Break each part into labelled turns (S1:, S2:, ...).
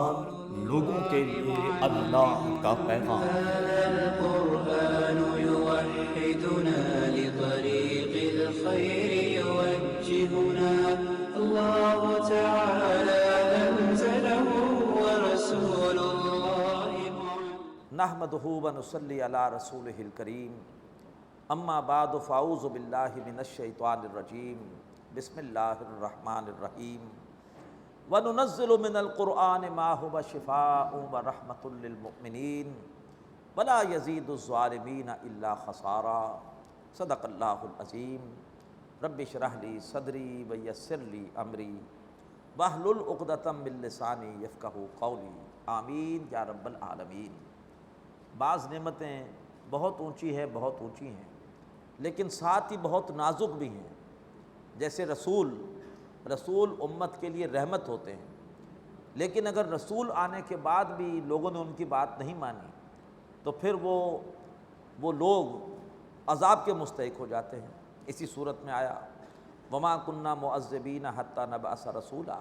S1: قرآن لوگوں کے لیے اللہ کا پیغام۔
S2: هذا القرآن يوحدنا لطريق الخير يوجهنا الله تعالى أنزله ورسول الله
S3: نحمدہ ونصلی علی رسولہ الکریم، اما بعد فاعوذ باللہ من الشیطان الرجیم، بسم اللہ الرحمن الرحیم۔ وَنُنَزِّلُ مِنَ الْقُرْآنِ مَا هُوَ شِفَاءٌ وَرَحْمَةٌ لِّلْمُؤْمِنِينَ وَلَا يَزِيدُ الظَّالِمِينَ إِلَّا خَسَارًا۔ صدق اللہ العظیم۔ رب اشرح لی صدری ویسر لی امری واحلل عقدۃ من لسانی یفقہوا قولی، آمین یا رب العالمین۔ بعض نعمتیں بہت اونچی ہیں، بہت اونچی ہیں، لیکن ساتھ ہی بہت نازک بھی ہیں۔ جیسے رسول امت کے لیے رحمت ہوتے ہیں، لیکن اگر رسول آنے کے بعد بھی لوگوں نے ان کی بات نہیں مانی تو پھر وہ لوگ عذاب کے مستحق ہو جاتے ہیں۔ اسی صورت میں آیا وما کننا معذبین حتی نبعث رسولا،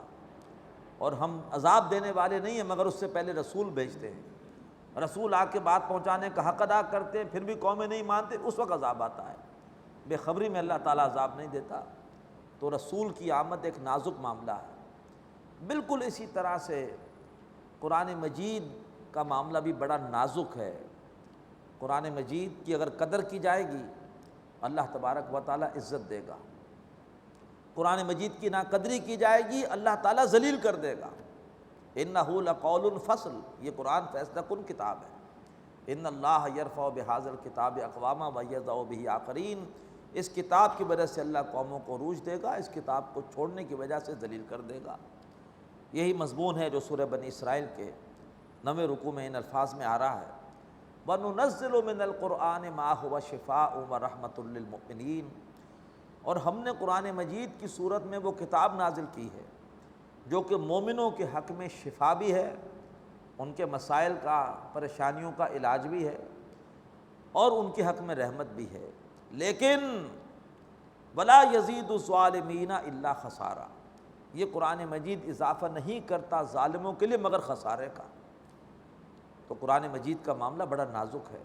S3: اور ہم عذاب دینے والے نہیں ہیں مگر اس سے پہلے رسول بھیجتے ہیں۔ رسول آ کے بات پہنچانے کا حق ادا کرتے ہیں، پھر بھی قومیں نہیں مانتے، اس وقت عذاب آتا ہے۔ بے خبری میں اللہ تعالیٰ عذاب نہیں دیتا۔ تو رسول کی آمد ایک نازک معاملہ ہے۔ بالکل اسی طرح سے قرآن مجید کا معاملہ بھی بڑا نازک ہے۔ قرآن مجید کی اگر قدر کی جائے گی اللہ تبارک و تعالیٰ عزت دے گا، قرآن مجید کی ناقدری کی جائے گی اللہ تعالیٰ ذلیل کر دے گا۔ اِنَّهُ لَقَوْلٌ فَصْلٌ، یہ قرآن فیصلہ کن کتاب ہے۔ إِنَّ اللَّهَ يَرْفَعُ بِهَذَا الْكِتَابِ أَقْوَامًا وَيَضَعُ بِهِ آخَرِينَ، اس کتاب کی وجہ سے اللہ قوموں کو عروج دے گا، اس کتاب کو چھوڑنے کی وجہ سے ذلیل کر دے گا۔ یہی مضمون ہے جو سورہ بنی اسرائیل کے 9ویں رکوع میں ان الفاظ میں آ رہا ہے، وَنُنَزِّلُ مِنَ الْقُرْآنِ مَا هُوَ شِفَاءٌ وَرَحْمَةٌ لِّلْمُؤْمِنِينَ، اور ہم نے قرآن مجید کی صورت میں وہ کتاب نازل کی ہے جو کہ مومنوں کے حق میں شفا بھی ہے، ان کے مسائل کا، پریشانیوں کا علاج بھی ہے، اور ان کے حق میں رحمت بھی ہے، لیکن وَلَا يَزِيدُ الظَّالِمِينَ إِلَّا خَسَارًا، یہ قرآن مجید اضافہ نہیں کرتا ظالموں کے لیے مگر خسارے کا۔ تو قرآن مجید کا معاملہ بڑا نازک ہے۔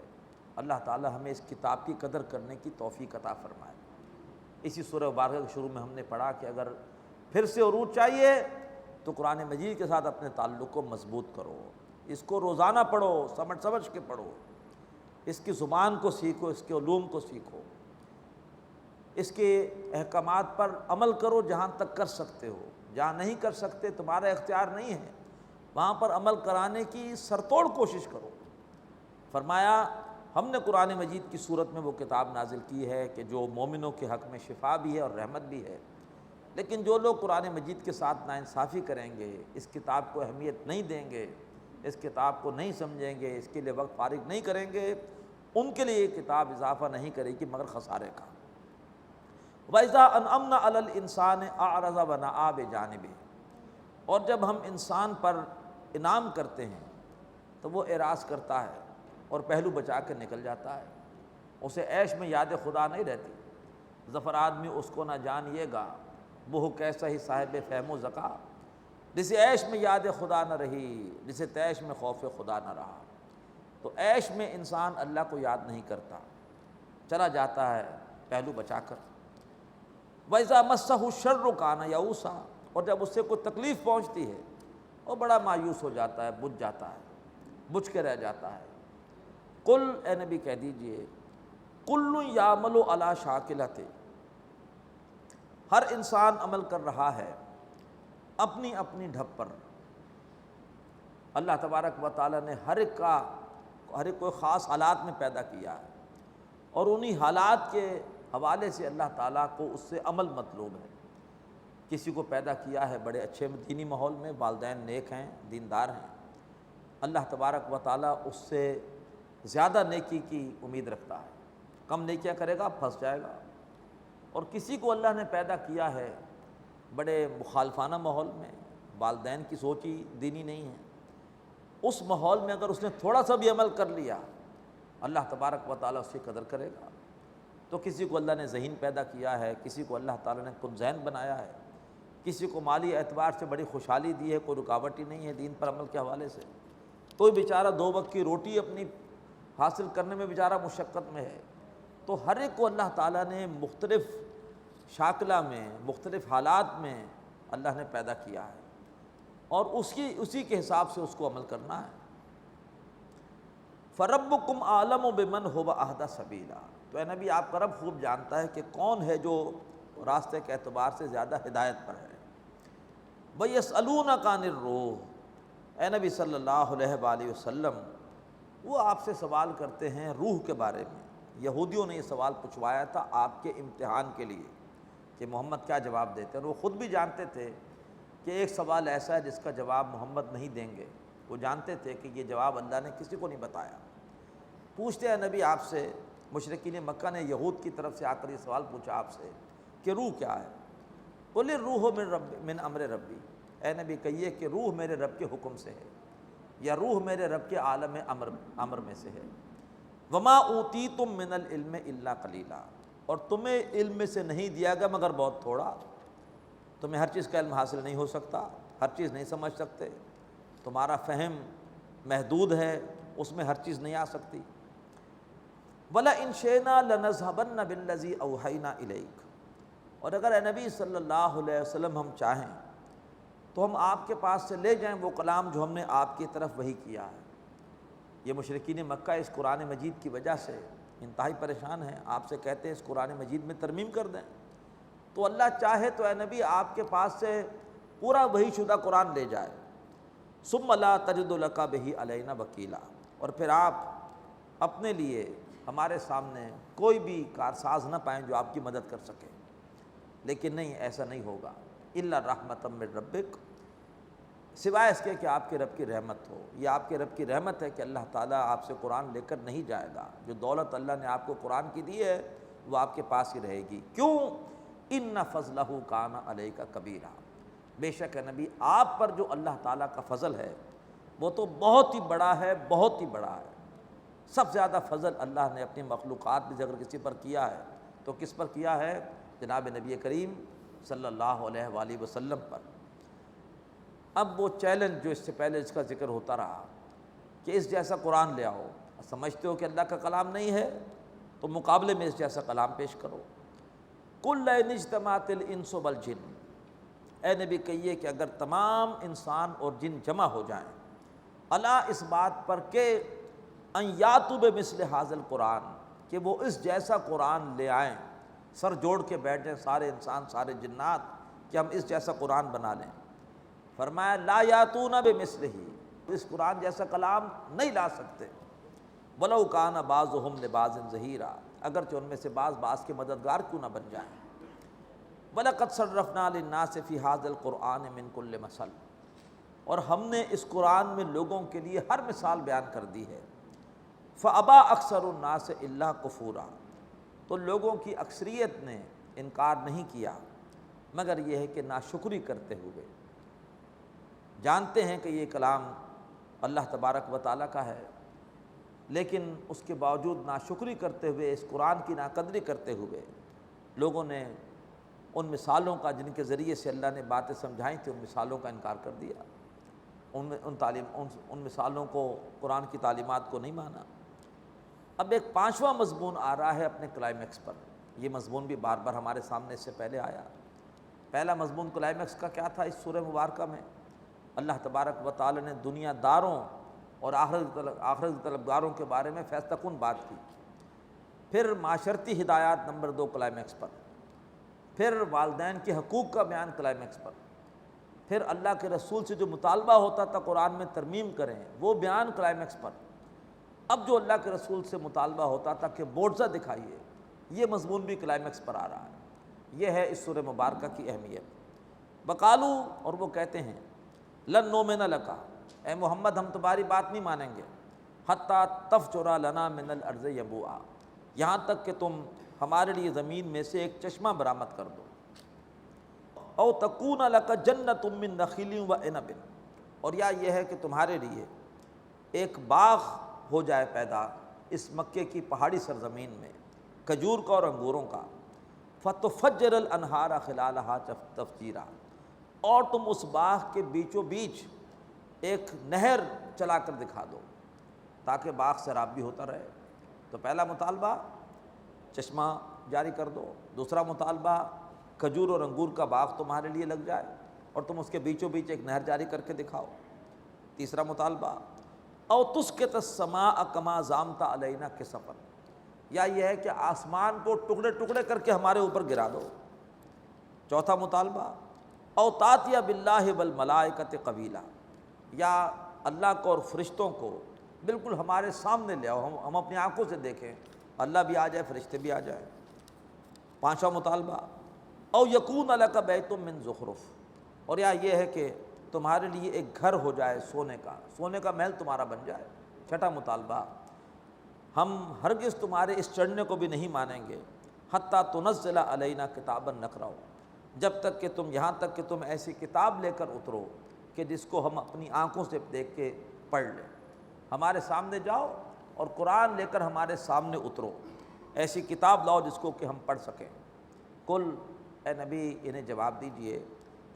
S3: اللہ تعالی ہمیں اس کتاب کی قدر کرنے کی توفیق عطا فرمائے۔ اسی سورہ مبارکہ کے شروع میں ہم نے پڑھا کہ اگر پھر سے عروج چاہیے تو قرآن مجید کے ساتھ اپنے تعلق کو مضبوط کرو، اس کو روزانہ پڑھو، سمجھ کے پڑھو، اس کی زبان کو سیکھو، اس کے علوم کو سیکھو، اس کے احکامات پر عمل کرو جہاں تک کر سکتے ہو۔ جہاں نہیں کر سکتے، تمہارا اختیار نہیں ہے، وہاں پر عمل کرانے کی سرتوڑ کوشش کرو۔ فرمایا ہم نے قرآن مجید کی صورت میں وہ کتاب نازل کی ہے کہ جو مومنوں کے حق میں شفا بھی ہے اور رحمت بھی ہے، لیکن جو لوگ قرآن مجید کے ساتھ ناانصافی کریں گے، اس کتاب کو اہمیت نہیں دیں گے، اس کتاب کو نہیں سمجھیں گے، اس کے لیے وقت فارغ نہیں کریں گے، ان کے لیے یہ کتاب اضافہ نہیں کرے گی مگر خسارے کا۔ وَإِذَا أَنْعَمْنَا عَلَى الْإِنسَانِ أَعْرَضَ وَنَأَىٰ بِجَانِبِهِ، اور جب ہم انسان پر انعام کرتے ہیں تو وہ اعراض کرتا ہے اور پہلو بچا کے نکل جاتا ہے، اسے عیش میں یاد خدا نہیں رہتی۔ ظفر آدمی اس کو نہ جانیے گا، وہ کیسا ہی صاحب فہم و ذکا، جسے عیش میں یاد خدا نہ رہی، جسے تیش میں خوف خدا نہ رہا۔ تو عیش میں انسان اللہ کو یاد نہیں کرتا، چلا جاتا ہے پہلو بچا کر۔ وَإِذَا مَسَّهُ الشَّرُّ كَانَ يَئُوسًا، اور جب اس سے کوئی تکلیف پہنچتی ہے وہ بڑا مایوس ہو جاتا ہے، بجھ جاتا ہے، بجھ کے رہ جاتا ہے۔ قل، اے نبی کہہ دیجئے، کل یعمل علی شاکلتہ، ہر انسان عمل کر رہا ہے اپنی اپنی ڈھب پر۔ اللہ تبارک و تعالیٰ نے ہر ایک کو خاص حالات میں پیدا کیا ہے، اور انہی حالات کے حوالے سے اللہ تعالیٰ کو اس سے عمل مطلوب ہے۔ کسی کو پیدا کیا ہے بڑے اچھے دینی ماحول میں، والدین نیک ہیں، دیندار ہیں، اللہ تبارک و تعالیٰ اس سے زیادہ نیکی کی امید رکھتا ہے، کم نیکیاں کرے گا پھنس جائے گا۔ اور کسی کو اللہ نے پیدا کیا ہے بڑے مخالفانہ ماحول میں، والدین کی سوچ ہی دینی نہیں ہے، اس ماحول میں اگر اس نے تھوڑا سا بھی عمل کر لیا اللہ تبارک و تعالیٰ اس کی قدر کرے گا۔ تو کسی کو اللہ نے ذہین پیدا کیا ہے، کسی کو اللہ تعالیٰ نے کن ذہن بنایا ہے، کسی کو مالی اعتبار سے بڑی خوشحالی دی ہے، کوئی رکاوٹ ہی نہیں ہے دین پر عمل کے حوالے سے، کوئی بیچارہ 2 وقت کی روٹی اپنی حاصل کرنے میں بیچارہ مشقت میں ہے۔ تو ہر ایک کو اللہ تعالیٰ نے مختلف شاکلہ میں، مختلف حالات میں اللہ نے پیدا کیا ہے، اور اسی کے حساب سے اس کو عمل کرنا ہے۔ فَرَبُّكُمْ أَعْلَمُ بِمَنْ هُوَ أَهْدَىٰ سَبِيلًا، تو اے نبی آپ کا رب خوب جانتا ہے کہ کون ہے جو راستے کے اعتبار سے زیادہ ہدایت پر ہے۔ وَيَسْأَلُونَكَ عَنِ الرُّوحِ، اے نبی صلی اللہ علیہ وآلہ وسلم وہ آپ سے سوال کرتے ہیں روح کے بارے میں۔ یہودیوں نے یہ سوال پوچھوایا تھا آپ کے امتحان کے لیے کہ محمد کیا جواب دیتے ہیں، اور وہ خود بھی جانتے تھے کہ ایک سوال ایسا ہے جس کا جواب محمد نہیں دیں گے، وہ جانتے تھے کہ یہ جواب اللہ نے کسی کو نہیں بتایا۔ پوچھتے ہیں نبی آپ سے، مشرکین مکہ نے یہود کی طرف سے آ کر یہ سوال پوچھا آپ سے کہ روح کیا ہے؟ قُلِ الرُّوحُ مِنْ أَمْرِ رَبِّی، اے نبی کہیے کہ روح میرے رب کے حکم سے ہے، یا روح میرے رب کے عالم امر میں سے ہے۔ وَمَا أُوتِیتُم مِّنَ الْعِلْمِ إِلَّا قَلِیلًا، اور تمہیں علم میں سے نہیں دیا گیا مگر بہت تھوڑا، تمہیں ہر چیز کا علم حاصل نہیں ہو سکتا، ہر چیز نہیں سمجھ سکتے، تمہارا فہم محدود ہے، اس میں ہر چیز نہیں آ سکتی۔ وَلَئِن شِئْنَا لَنَذْهَبَنَّ بِالَّذِی أَوْحَیْنَا إِلَیْکَ، اور اگر اے نبی صلی اللہ علیہ وسلم ہم چاہیں تو ہم آپ کے پاس سے لے جائیں وہ کلام جو ہم نے آپ کی طرف وحی کیا ہے۔ یہ مشرکین مکہ اس قرآن مجید کی وجہ سے انتہائی پریشان ہیں، آپ سے کہتے ہیں اس قرآن مجید میں ترمیم کر دیں، تو اللہ چاہے تو اے نبی آپ کے پاس سے پورا وحی شدہ قرآن لے جائے۔ ثم لا تجد لک بہ علینا وکیلا، اور پھر آپ اپنے لیے ہمارے سامنے کوئی بھی کارساز نہ پائیں جو آپ کی مدد کر سکے۔ لیکن نہیں، ایسا نہیں ہوگا، الا رحمۃ من ربک، سوائے اس کے کہ آپ کے رب کی رحمت ہو۔ یہ آپ کے رب کی رحمت ہے کہ اللہ تعالیٰ آپ سے قرآن لے کر نہیں جائے گا، جو دولت اللہ نے آپ کو قرآن کی دی ہے وہ آپ کے پاس ہی رہے گی۔ کیوں؟ ان فضلہ کان علیک کبیرا، بے شک ہے نبی آپ پر جو اللہ تعالیٰ کا فضل ہے وہ تو بہت ہی بڑا ہے، بہت ہی بڑا ہے۔ سب سے زیادہ فضل اللہ نے اپنی مخلوقات میں اگر کسی پر کیا ہے تو کس پر کیا ہے؟ جناب نبی کریم صلی اللہ علیہ وآلہ وسلم پر۔ اب وہ چیلنج جو اس سے پہلے اس کا ذکر ہوتا رہا کہ اس جیسا قرآن لے آؤ، سمجھتے ہو کہ اللہ کا کلام نہیں ہے تو مقابلے میں اس جیسا کلام پیش کرو۔ قُل لَئِنِ اجْتَمَعَتِ الْإِنسُ وَالْجِنُّ، اے نبی کہیے کہ اگر تمام انسان اور جن جمع ہو جائیں، الا اس بات پر کہ ان یاتوا بمثل ھذا القرآن، کہ وہ اس جیسا قرآن لے آئیں، سر جوڑ کے بیٹھ جائیں سارے انسان سارے جنات کہ ہم اس جیسا قرآن بنا لیں۔ فرمایا لا یاتون بمثلہ، اس قرآن جیسا کلام نہیں لا سکتے۔ ولو کان بعضهم لبعض ظہیرا، اگرچہ ان میں سے بعض کے مددگار کیوں نہ بن جائیں۔ وَلَقَدْ صَرَّفْنَا لِلنَّاسِ فِي هَذَا الْقُرْآنِ مِنْ كُلِّ مَثَلٍ، اور ہم نے اس قرآن میں لوگوں کے لیے ہر مثال بیان کر دی ہے۔ فَأَبَى أَكْثَرُ النَّاسِ إِلَّا كُفُورًا، تو لوگوں کی اکثریت نے انکار نہیں کیا مگر یہ ہے کہ ناشکری کرتے ہوئے۔ جانتے ہیں کہ یہ کلام اللہ تبارک و تعالیٰ کا ہے، لیکن اس کے باوجود ناشکری کرتے ہوئے، اس قرآن کی ناقدری کرتے ہوئے لوگوں نے ان مثالوں کا جن کے ذریعے سے اللہ نے باتیں سمجھائی تھیں ان مثالوں کا انکار کر دیا، ان مثالوں کو، قرآن کی تعلیمات کو نہیں مانا۔ اب ایک 5واں مضمون آ رہا ہے اپنے کلائمیکس پر، یہ مضمون بھی بار بار ہمارے سامنے اس سے پہلے آیا۔ پہلا مضمون کلائمیکس کا کیا تھا؟ اس سورہ مبارکہ میں اللہ تبارک و تعالی نے دنیا داروں اور آخرت طلبگاروں کے بارے میں فیصلہ کن بات کی، پھر معاشرتی ہدایات نمبر 2 کلائمیکس پر، پھر والدین کے حقوق کا بیان کلائمیکس پر، پھر اللہ کے رسول سے جو مطالبہ ہوتا تھا قرآن میں ترمیم کریں وہ بیان کلائمیکس پر۔ اب جو اللہ کے رسول سے مطالبہ ہوتا تھا کہ معجزہ دکھائیے، یہ مضمون بھی کلائمیکس پر آ رہا ہے۔ یہ ہے اس سورہ مبارکہ کی اہمیت۔ وقالو، اور وہ کہتے ہیں، لن نؤمن لک، اے محمد ہم تمہاری بات نہیں مانیں گے، حتی تفجر لنا من الارض ینبوعا، یہاں تک کہ تم ہمارے لیے زمین میں سے ایک چشمہ برآمد کر دو۔ او تکون لک جنۃ من نخیل وعنب، اور یا یہ ہے کہ تمہارے لیے ایک باغ ہو جائے پیدا اس مکے کی پہاڑی سرزمین میں، کھجور کا اور انگوروں کا۔ فتفجر الانہار خلالہا تفجیرا، اور تم اس باغ کے بیچوں بیچ ایک نہر چلا کر دکھا دو تاکہ باغ سیراب بھی ہوتا رہے۔ تو پہلا مطالبہ چشمہ جاری کر دو، دوسرا مطالبہ کھجور اور انگور کا باغ تمہارے لیے لگ جائے اور تم اس کے بیچوں بیچ ایک نہر جاری کر کے دکھاؤ۔ تیسرا مطالبہ او تسقط السماء کما زعمت علینا کسفا، یا یہ ہے کہ آسمان کو ٹکڑے ٹکڑے کر کے ہمارے اوپر گرا دو۔ چوتھا مطالبہ او تاتی باللہ والملائکۃ قبیلا، یا اللہ کو اور فرشتوں کو بالکل ہمارے سامنے لے آؤ، ہم اپنی آنکھوں سے دیکھیں، اللہ بھی آ جائے فرشتے بھی آ جائیں۔ پانچواں مطالبہ او یکون لک بیت من زخرف، اور یا یہ ہے کہ تمہارے لیے ایک گھر ہو جائے سونے کا محل تمہارا بن جائے۔ چھٹا مطالبہ ہم ہرگز تمہارے اس چڑھنے کو بھی نہیں مانیں گے حتیٰ تنزل علینا کتابا نقرأ، جب تک کہ تم یہاں تک کہ تم ایسی کتاب لے کر اترو کہ جس کو ہم اپنی آنکھوں سے دیکھ کے پڑھ لیں۔ ہمارے سامنے جاؤ اور قرآن لے کر ہمارے سامنے اترو، ایسی کتاب لاؤ جس کو کہ ہم پڑھ سکیں۔ کل اے نبی انہیں جواب دیجئے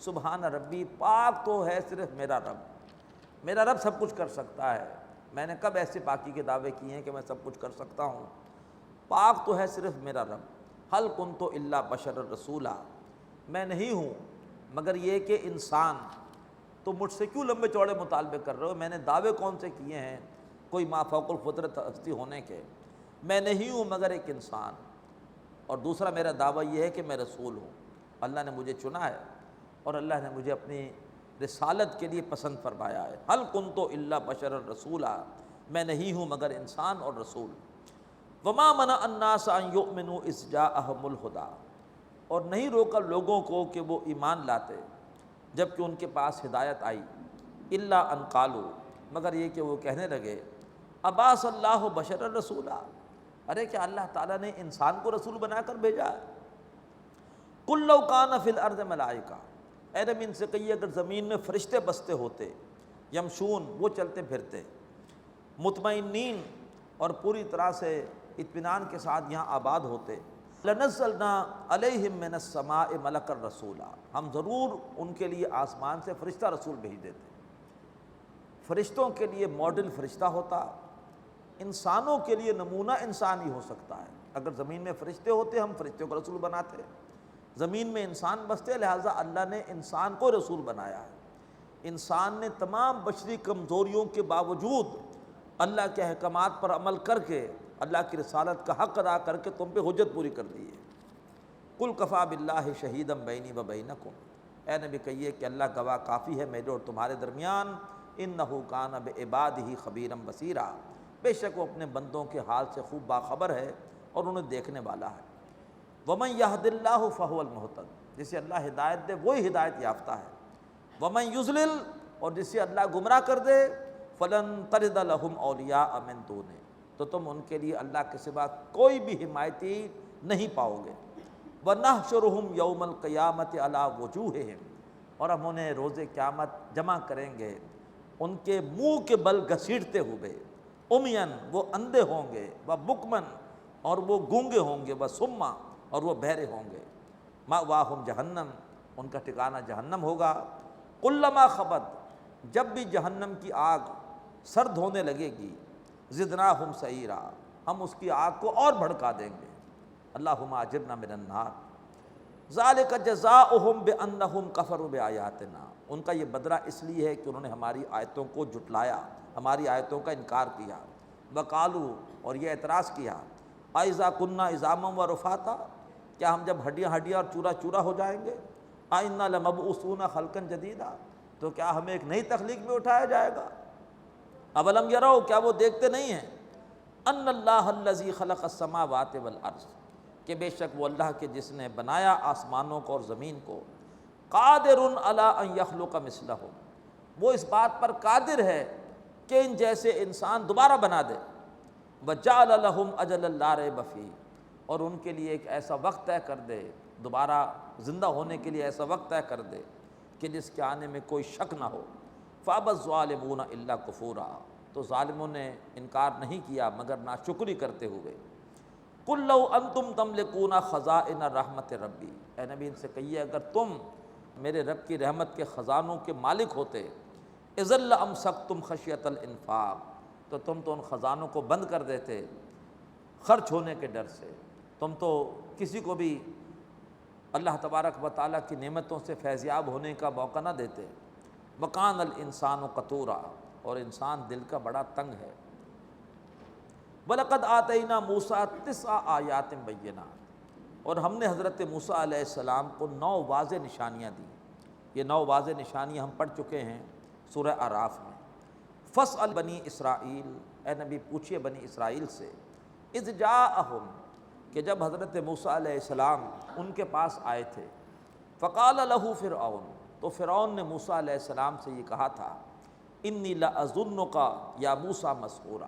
S3: سبحان ربی، پاک تو ہے صرف میرا رب سب کچھ کر سکتا ہے، میں نے کب ایسے پاکی کے دعوے کیے ہیں کہ میں سب کچھ کر سکتا ہوں، پاک تو ہے صرف میرا رب۔ حل کنت الا بشر رسولا، میں نہیں ہوں مگر یہ کہ انسان، تو مجھ سے کیوں لمبے چوڑے مطالبے کر رہے ہو؟ میں نے دعوے کون سے کیے ہیں کوئی ما فوق الفطرت ہستی ہونے کے؟ میں نہیں ہوں مگر ایک انسان، اور دوسرا میرا دعویٰ یہ ہے کہ میں رسول ہوں، اللہ نے مجھے چنا ہے اور اللہ نے مجھے اپنی رسالت کے لیے پسند فرمایا ہے۔ حل کنت الا بشر رسولا، میں نہیں ہوں مگر انسان اور رسول۔ وما منع الناس ان یؤمنوا اذ جاءهم الہدی، اور نہیں روکا لوگوں کو کہ وہ ایمان لاتے جب کہ ان کے پاس ہدایت آئی، الا ان قالوا، مگر یہ کہ وہ کہنے لگے ابعث اللہ بشر رسولا، ارے کیا اللہ تعالیٰ نے انسان کو رسول بنا کر بھیجا ہے؟ قل لو کان فی الارض ملائکہ، اے نبی ان سے کہیے اگر زمین میں فرشتے بستے ہوتے، یمشون وہ چلتے پھرتے، مطمئنین اور پوری طرح سے اطمینان کے ساتھ یہاں آباد ہوتے، لنزلنا علیہم من السماء ملکا رسولا، ہم ضرور ان کے لیے آسمان سے فرشتہ رسول بھیج دیتے۔ فرشتوں کے لیے ماڈل فرشتہ ہوتا، انسانوں کے لیے نمونہ انسان ہی ہو سکتا ہے۔ اگر زمین میں فرشتے ہوتے ہم فرشتوں کو رسول بناتے، زمین میں انسان بستے لہٰذا اللہ نے انسان کو رسول بنایا ہے۔ انسان نے تمام بشری کمزوریوں کے باوجود اللہ کے احکامات پر عمل کر کے اللہ کی رسالت کا حق ادا کر کے تم پہ حجت پوری کر دی ہے۔ قل کفیٰ باللہ شہیدا بینی و بینکم، اے نبی کہیے کہ اللہ گواہ کافی ہے میرے اور تمہارے درمیان، انہ کان بعبادہ خبیرا بصیرا، بے شک وہ اپنے بندوں کے حال سے خوب باخبر ہے اور انہیں دیکھنے والا ہے۔ ومن یہد اللہ فہو المہتد، جسے اللہ ہدایت دے وہی ہدایت یافتہ ہے۔ ومن یضلل، اور جسے اللہ گمراہ کر دے، فلن تجد لہم اولیاء من دونہ، تو تم ان کے لیے اللہ کے سوا کوئی بھی حمایتی نہیں پاؤ گے۔ وَنَحْشُرُهُمْ يَوْمَ الْقِيَامَةِ عَلَىٰ وُجُوهِهِمْ، اور ہم انہیں روز قیامت جمع کریں گے ان کے منہ کے بل گھسیٹتے ہوئے، امیاً وہ اندھے ہوں گے، وبکمن اور وہ گونگے ہوں گے، وصما اور وہ بہرے ہوں گے، مأواہم جہنم ان کا ٹھکانہ جہنم ہوگا۔ کلما خبت، جب بھی جہنم کی آگ سرد ہونے لگے گی، زدناہم سعیرا، ہم اس کی آگ کو اور بھڑکا دیں گے۔ اللہم اجرنا من النار۔ ذالک جزاؤہم بانہم کفروا بآیاتنا، ان کا یہ بدلہ اس لیے ہے کہ انہوں نے ہماری آیتوں کو جھٹلایا، ہماری آیتوں کا انکار کیا۔ وقالوا، اور یہ اعتراض کیا، اذا کنا عظاما ورفاتا، کیا ہم جب ہڈیاں اور چورا چورا ہو جائیں گے، انا لمبعوثون خلقا جدیدا، تو کیا ہمیں ایک نئی تخلیق میں اٹھایا جائے گا؟ اولم یروا، کیا وہ دیکھتے نہیں ہیں، ان اللہ الذی خلق السماوات والارض، کہ بے شک وہ اللہ کے جس نے بنایا آسمانوں کو اور زمین کو، قادر علی ان یخلق مثلہم، وہ اس بات پر قادر ہے کہ ان جیسے انسان دوبارہ بنا دے۔ وجعل لہم اجلا لا ریب فیہ، اور ان کے لیے ایک ایسا وقت طے کر دے، دوبارہ زندہ ہونے کے لیے ایسا وقت طے کر دے کہ جس کے آنے میں کوئی شک نہ ہو۔ فابى الظالمون الا کفورا، تو ظالموں نے انکار نہیں کیا مگر ناشکری کرتے ہوئے۔ قل لو انتم تملکون خزائن رحمت ربی، اے نبی ان سے کہیے اگر تم میرے رب کی رحمت کے خزانوں کے مالک ہوتے، اذا لامسکتم خشیۃ الانفاق، تو تم تو ان خزانوں کو بند کر دیتے خرچ ہونے کے ڈر سے، تم تو کسی کو بھی اللہ تبارک و تعالیٰ کی نعمتوں سے فیضیاب ہونے کا موقع نہ دیتے۔ وَقَانَ الْإِنسَانُ قَتُورًا، اور انسان دل کا بڑا تنگ ہے۔ وَلَقَدْ آتَيْنَا مُوسَىٰ 9 آیات بینات، اور ہم نے حضرت موسیٰ علیہ السلام کو 9 واضح نشانیاں دیں۔ یہ 9 واضح نشانیاں ہم پڑھ چکے ہیں سورہ اعراف میں۔ فَاسْأَلْ بنی اسرائیل، اے نبی پوچھئے بنی اسرائیل سے، اذ جاءہم، کہ جب حضرت موسیٰ علیہ السلام ان کے پاس آئے تھے، فقال لہ فرعون، تو فرعون نے موسیٰ علیہ السلام سے یہ کہا تھا، انی لأظنک یا موسیٰ مسحورا،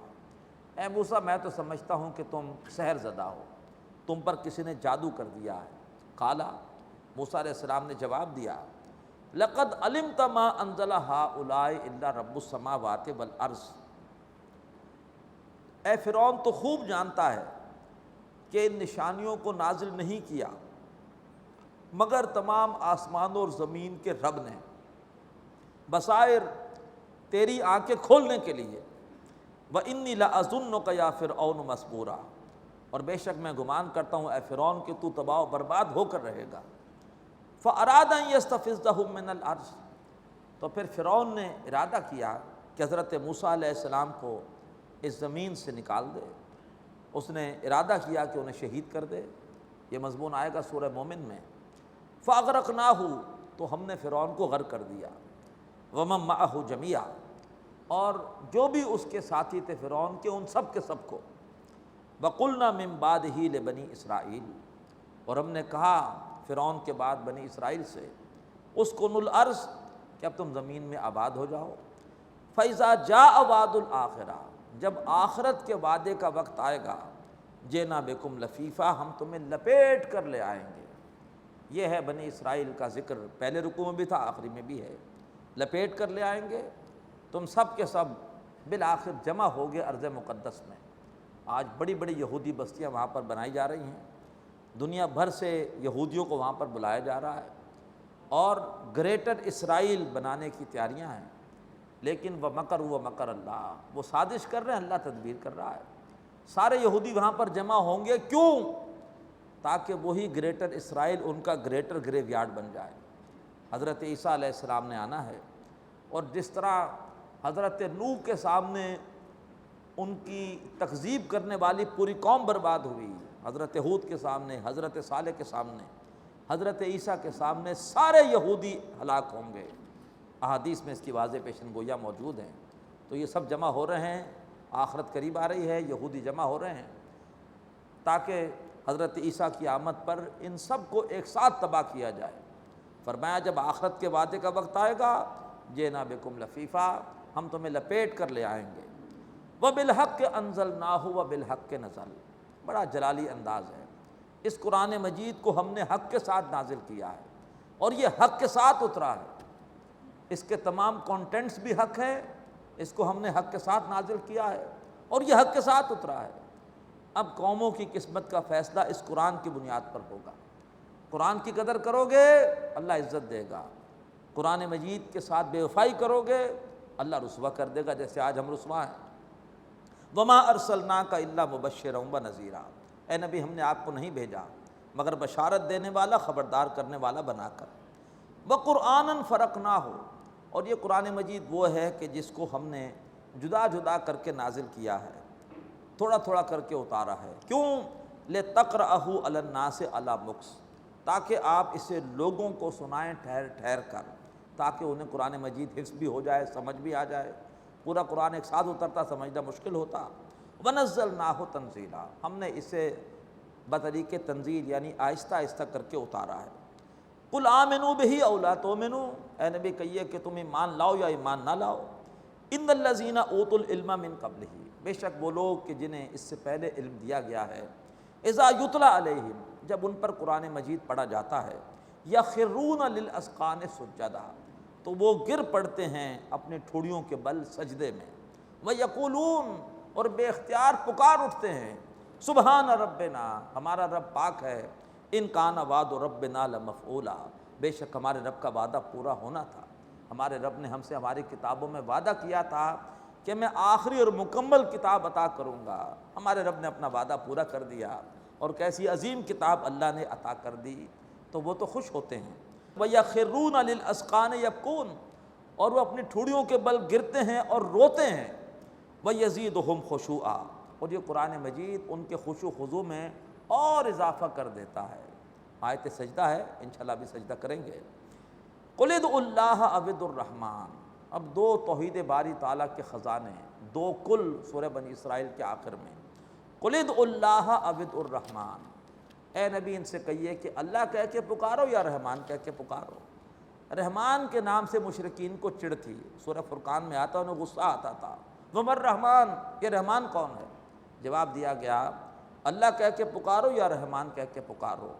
S3: اے موسیٰ میں تو سمجھتا ہوں کہ تم سحر زدہ ہو، تم پر کسی نے جادو کر دیا ہے۔ قالا، موسیٰ علیہ السلام نے جواب دیا، لقد علمت ما انزل ہؤلاء الا رب السماوات والارض، اے فرعون تو خوب جانتا ہے کہ ان نشانیوں کو نازل نہیں کیا مگر تمام آسمانوں اور زمین کے رب نے، بصائر تیری آنکھیں کھولنے کے لیے۔ وَإِنِّي لَأَظُنُّكَ يَا فِرْعَوْنُ مَسْبُورًا، اور بے شک میں گمان کرتا ہوں اے فرعون کہ تو تباہ و برباد ہو کر رہے گا۔ فَأَرَادَ أَن يَسْتَفِزَّهُم مِّنَ الْأَرْضِ، تو پھر فرعون نے ارادہ کیا کہ حضرت موسیٰ علیہ السلام کو اس زمین سے نکال دے، اس نے ارادہ کیا کہ انہیں شہید کر دے۔ یہ مضمون آئے گا سورہ مومن میں۔ فَأَغْرَقْنَاهُ، تو ہم نے فرعون کو غرق کر دیا، وَمَن مَّعَهُ جَمِيعًا، اور جو بھی اس کے ساتھی تھے فرعون کے ان سب کے سب کو۔ وَقُلْنَا مِن بَعْدِهِ لِبَنِي اسرائیل، اور ہم نے کہا فرعون کے بعد بنی اسرائیل سے، اسکنوا الارض، کہ اب تم زمین میں آباد ہو جاؤ۔ فَإِذَا جَاءَ وَعْدُ الْآخِرَةِ، جب آخرت کے وعدے کا وقت آئے گا، جِئْنَا بِكُمْ لَفِیفًا، ہم تمہیں لپیٹ کر لے آئیں گے۔ یہ ہے بنی اسرائیل کا ذکر، پہلے رکوع میں بھی تھا آخری میں بھی ہے، لپیٹ کر لے آئیں گے، تم سب کے سب بالآخر جمع ہو گئے ارض مقدس میں۔ آج بڑی بڑی یہودی بستیاں وہاں پر بنائی جا رہی ہیں، دنیا بھر سے یہودیوں کو وہاں پر بلایا جا رہا ہے، اور گریٹر اسرائیل بنانے کی تیاریاں ہیں، لیکن وَمَكَرُوا وَمَكَرَ اللَّهُ، وہ سازش کر رہے ہیں، اللہ تدبیر کر رہا ہے۔ سارے یہودی وہاں پر جمع ہوں گے، کیوں؟ تاکہ وہی گریٹر اسرائیل ان کا گریٹر گریو یارڈ بن جائے۔ حضرت عیسیٰ علیہ السلام نے آنا ہے، اور جس طرح حضرت نوح کے سامنے ان کی تکذیب کرنے والی پوری قوم برباد ہوئی، حضرت ہود کے سامنے، حضرت صالح کے سامنے، حضرت عیسیٰ کے سامنے سارے یہودی ہلاک ہوں گے۔ احادیث میں اس کی واضح پیشن گویاں موجود ہیں۔ تو یہ سب جمع ہو رہے ہیں، آخرت قریب آ رہی ہے، یہودی جمع ہو رہے ہیں، تاکہ حضرت عیسیٰ کی آمد پر ان سب کو ایک ساتھ تباہ کیا جائے۔ فرمایا جب آخرت کے وعدے کا وقت آئے گا، جِئْنَا بِكُمْ لَفِیفًا، ہم تمہیں لپیٹ کر لے آئیں گے۔ وَبِالْحَقِّ أَنزَلْنَاهُ وَبِالْحَقِّ نَزَلَ، بڑا جلالی انداز ہے۔ اس قرآن مجید کو ہم نے حق کے ساتھ نازل کیا ہے، اور یہ حق کے ساتھ اترا ہے، اس کے تمام کانٹینٹس بھی حق ہے، اس کو ہم نے حق کے ساتھ نازل کیا ہے، اور یہ حق کے ساتھ اترا ہے۔ اب قوموں کی قسمت کا فیصلہ اس قرآن کی بنیاد پر ہوگا۔ قرآن کی قدر کرو گے، اللہ عزت دے گا۔ قرآن مجید کے ساتھ بے وفائی کرو گے، اللہ رسوا کر دے گا، جیسے آج ہم رسوا ہیں۔ وما ارسلناک الا مبشرا ونذیرا، اے نبی ہم نے آپ کو نہیں بھیجا مگر بشارت دینے والا، خبردار کرنے والا بنا کر۔ وقرآنا فرقناہ، اور یہ قرآن مجید وہ ہے کہ جس کو ہم نے جدا جدا کر کے نازل کیا ہے، تھوڑا تھوڑا کر کے اتارا ہے۔ کیوں؟ لتقرأہ علی الناس علی مکث، تاکہ آپ اسے لوگوں کو سنائیں ٹھہر ٹھہر کر، تاکہ انہیں قرآن مجید حفظ بھی ہو جائے، سمجھ بھی آ جائے۔ پورا قرآن ایک ساتھ اترتا سمجھنا مشکل ہوتا۔ وَنَزَّلْنَاهُ تَنزِيلًا، ہم نے اسے بطریق تنزیل یعنی آہستہ آہستہ کر کے اتارا ہے۔ قُلْ آمِنُوا بِهِ أَوْ لَا تُؤْمِنُوا، اے نبی کہیے کہ تم ایمان لاؤ یا ایمان نہ لاؤ۔ إِنَّ الَّذِينَ أُوتُوا الْعِلْمَ مِن قَبْلِهِ، بے شک وہ لوگ کہ جنہیں اس سے پہلے علم دیا گیا ہے، اذا یتلی علیہم، جب ان پر قرآن مجید پڑھا جاتا ہے، یخرون للاذقان سجدا، تو وہ گر پڑتے ہیں اپنے ٹھوڑیوں کے بل سجدے میں، ویقولون، اور بے اختیار پکار اٹھتے ہیں، سبحان ربنا، ہمارا رب پاک ہے، ان کان وعد ربنا لمفعولا، بے شک ہمارے رب کا وعدہ پورا ہونا تھا۔ ہمارے رب نے ہم سے ہماری کتابوں میں وعدہ کیا تھا کہ میں آخری اور مکمل کتاب عطا کروں گا۔ ہمارے رب نے اپنا وعدہ پورا کر دیا، اور کیسی عظیم کتاب اللہ نے عطا کر دی، تو وہ تو خوش ہوتے ہیں۔ وَيَخِرُّونَ لِلْأَذْقَانِ يَبْكُونَ، اور وہ اپنی ٹھوڑیوں کے بل گرتے ہیں اور روتے ہیں۔ وَيَزِيدُهُمْ خُشُوعًا، اور یہ قرآن مجید ان کے خشوع و خضوع میں اور اضافہ کر دیتا ہے۔ آیت سجدہ ہے، انشاءاللہ بھی سجدہ کریں گے۔ قُلِ ادْعُوا اللَّهَ أَوِ ادْعُوا الرَّحْمَٰنَ، اب دو توحید باری تعالیٰ کے خزانے ہیں، دو کل سورہ بنی اسرائیل کے آخر میں۔ قُلِ ادْعُوا اللَّهَ أَوِ ادْعُوا الرَّحْمَٰنَ، اے نبی ان سے کہیے کہ اللہ کہہ کے پکارو یا رحمان کہہ کے پکارو۔ رحمان کے نام سے مشرکین کو چڑ تھی، سورہ فرقان میں آتا انہیں غصہ آتا تھا، وَمَا الرحمن، یہ رحمان کون ہے؟ جواب دیا گیا اللہ کہہ کے پکارو یا رحمان کہہ کے پکارو۔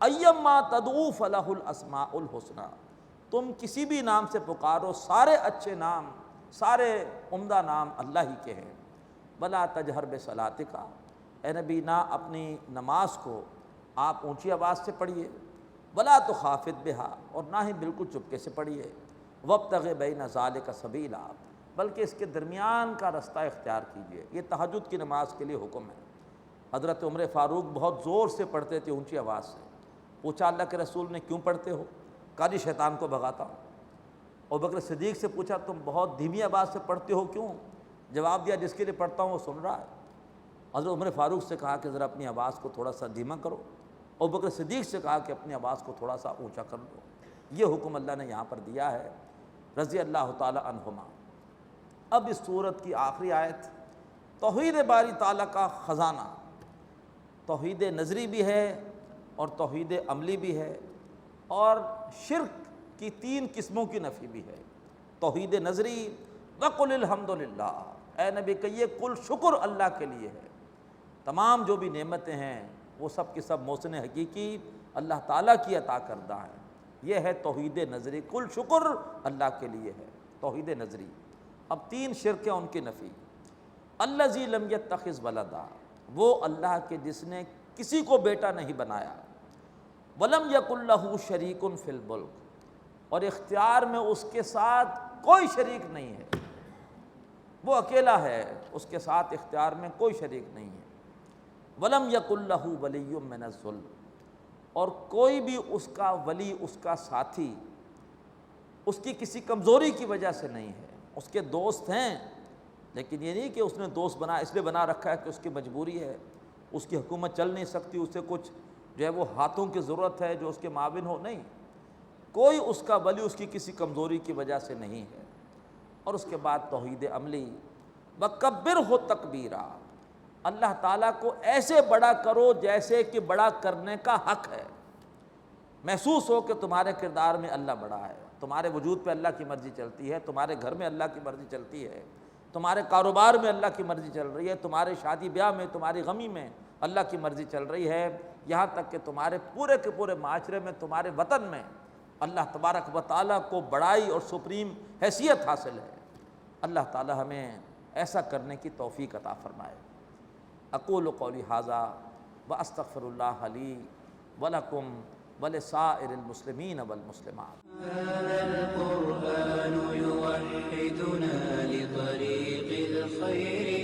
S3: ایما تدعو فلہ الاسماء الحسنی، تم کسی بھی نام سے پکارو، سارے اچھے نام، سارے عمدہ نام اللہ ہی کے ہیں۔ ولا تجہر بصلاتک، اے نبی نہ اپنی نماز کو آپ اونچی آواز سے پڑھیے، ولا تخافت بہا، اور نہ ہی بالکل چپکے سے پڑھیے، وابتغ بین ذالک سبیلا، بلکہ اس کے درمیان کا رستہ اختیار کیجیے۔ یہ تہجد کی نماز کے لیے حکم ہے۔ حضرت عمر فاروق بہت زور سے پڑھتے تھے اونچی آواز سے، پوچھا اللہ کے رسول نے کیوں پڑھتے ہو؟ کہا جی شیطان کو بھگاتا ہوں۔ ابوبکر صدیق سے پوچھا تم بہت دھیمی آواز سے پڑھتے ہو کیوں؟ جواب دیا جس کے لیے پڑھتا ہوں وہ سن رہا ہے۔ حضرت عمر فاروق سے کہا کہ ذرا اپنی آواز کو تھوڑا سا دھیما کرو، ابوبکر صدیق سے کہا کہ اپنی آواز کو تھوڑا سا اونچا کر دو۔ یہ حکم اللہ نے یہاں پر دیا ہے، رضی اللہ تعالی عنہما۔ اب اس سورت کی آخری آیت توحید باری تعالیٰ کا خزانہ، توحید نظری بھی ہے اور توحید عملی بھی ہے، اور شرک کی 3 قسموں کی نفی بھی ہے۔ توحید نظری وَقُلِ الْحَمْدُ لِلَّهِ، اے نبی کہیے کل شکر اللہ کے لیے ہے، تمام جو بھی نعمتیں ہیں وہ سب کی سب محسن حقیقی اللہ تعالیٰ کی عطا کردہ ہیں۔ یہ ہے توحید نظری، کل شکر اللہ کے لیے ہے توحید نظری۔ اب 3 شرک ہیں ان کی نفی۔ الذی لم یتخذ ولدا، وہ اللہ کے جس نے کسی کو بیٹا نہیں بنایا، ولم یکن لہ شریک فی الملک، اور اختیار میں اس کے ساتھ کوئی شریک نہیں ہے، وہ اکیلا ہے، اس کے ساتھ اختیار میں کوئی شریک نہیں ہے۔ ولم یکن لہ ولی من الذل، اور کوئی بھی اس کا ولی، اس کا ساتھی اس کی کسی کمزوری کی وجہ سے نہیں ہے۔ اس کے دوست ہیں لیکن یہ نہیں کہ اس نے دوست اس لیے بنا رکھا ہے کہ اس کی مجبوری ہے، اس کی حکومت چل نہیں سکتی، اسے کچھ جو ہے وہ ہاتھوں کی ضرورت ہے جو اس کے معاون ہو، نہیں، کوئی اس کا ولی اس کی کسی کمزوری کی وجہ سے نہیں ہے۔ اور اس کے بعد توحید عملی، وَكَبِّرْهُ تَكْبِيرًا، اللہ تعالیٰ کو ایسے بڑا کرو جیسے کہ بڑا کرنے کا حق ہے، محسوس ہو کہ تمہارے کردار میں اللہ بڑا ہے، تمہارے وجود پہ اللہ کی مرضی چلتی ہے، تمہارے گھر میں اللہ کی مرضی چلتی ہے، تمہارے کاروبار میں اللہ کی مرضی چل رہی ہے، تمہارے شادی بیاہ میں، تمہاری غمی میں اللہ کی مرضی چل رہی ہے، یہاں تک کہ تمہارے پورے کے پورے معاشرے میں، تمہارے وطن میں اللہ تبارک و تعالیٰ کو بڑائی اور سپریم حیثیت حاصل ہے۔ اللہ تعالیٰ ہمیں ایسا کرنے کی توفیق عطا فرمائے۔ اقول قولی ھذا واستغفر اللہ لی ولکم ولسائر المسلمین والمسلمات۔
S2: هذا القرآن يوحدنا لطريق الخير